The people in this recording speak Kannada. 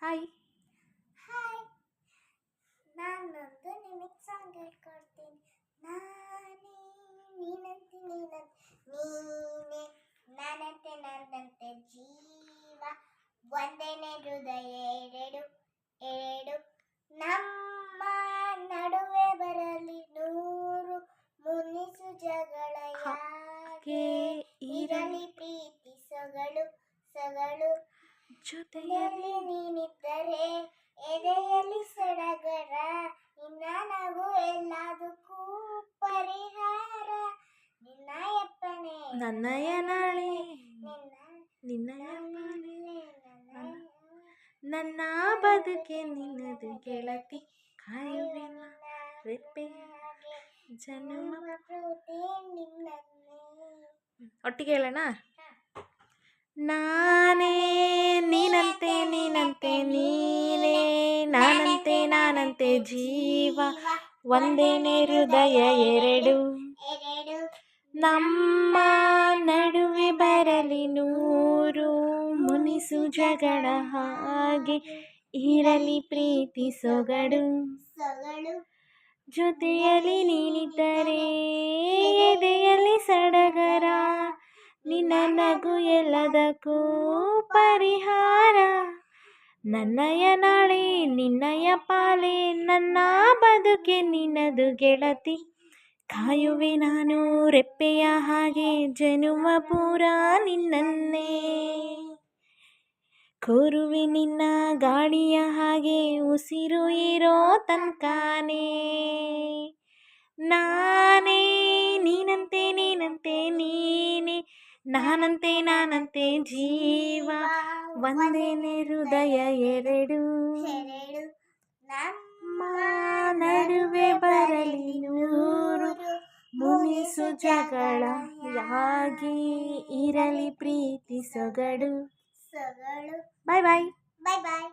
ಹಾಯ್. ಹಾಯ್, ನಾನೊಂದು ನಿಮಗೆ ಸಾಂಗ್ ಹೇಳ್ಕೊಡ್ತೀನಿ. ನಾನೇ ನೀನಂತೆ ನೀನೇ ನಾನಂತೆ ನನ್ನಂತೆ ಜೀವ ಒಂದೇನೆ ಹೃದಯ ಎರಡು ಎರಡು ನಮ್ಮ ನಡುವೆ ಬರಲಿ ನೂರು ಮುನಿಸು ಜಗಳ ಯಾಕೆ ಇರಲಿ ಪ್ರೀತಿ ಸೊಗಳು ಸೊಗಳು ಜೊತೆಯಲ್ಲಿ ನೀನಿದ್ದರೆ ಎದೆಯಲ್ಲಿ ಸಡಗರ ನಿನ್ನ ನಗು ಎಲ್ಲದಕ್ಕೂ ಪರಿಹಾರ ನಿನ್ನಯಪ್ಪನೇ ನನ್ನಯ ನಾಳೆ ನಿನ್ನಯ ನನ್ನ ಬದುಕೆ ನಿನ್ನದು ಗೆಳತಿ ಕಾಯುವೆನ ರೆಪ್ಪೆ ಜನ್ಮ. ಒಟ್ಟಿಗೆ ಹೇಳೋಣ. ನಾನೇ ನೀನಂತೆ ನೀನಂತೆ ನೀನೇ ನಾನಂತೆ ನಾನಂತೆ ಜೀವ ಒಂದೇನೆ ಹೃದಯ ಎರಡು ನಮ್ಮ ನಡುವೆ ಬರಲಿ ನೂರು ಮುನಿಸು ಜಗಳ ಹಾಗೆ ಇರಲಿ ಪ್ರೀತಿ ಸೊಗಡು ಜೊತೆಯಲ್ಲಿ ನೀನಿದ್ದರೆ ಎದೆಯಲ್ಲಿ ಸಡಗರ ನಿನ್ನ ನಗು ಎಲ್ಲದಕ್ಕೂ ಪರಿಹಾರ ನನ್ನಯ ನಾಳೆ ನಿನ್ನಯ ಪಾಲೆ ನನ್ನ ಬದುಕೆ ನಿನ್ನದು ಗೆಳತಿ ಕಾಯುವೆ ನಾನು ರೆಪ್ಪೆಯ ಹಾಗೆ ಜನುಮ ಪೂರ ನಿನ್ನನ್ನೇ ಕೋರುವೆ ನಿನ್ನ ಗಾಳಿಯ ಹಾಗೆ ಉಸಿರು ಇರೋ ತನ್ಕಾನೇ ನಾನೇ ನೀನಂತೆ ನೀನಂತೆ ನೀನೆ ನಾನಂತೆ ನಾನಂತೆ ಜೀವ ಒಂದೇನೆ ಹೃದಯ ಎರಡು ನಮ್ಮ ನಡುವೆ ಬರಲಿ ನೂರು ಮುನಿಸು ಜಗಳ ಯಾಗಿ ಇರಲಿ ಪ್ರೀತಿ ಸೊಗಡು. ಬಾಯ್ ಬಾಯ್. ಬಾಯ್ ಬಾಯ್.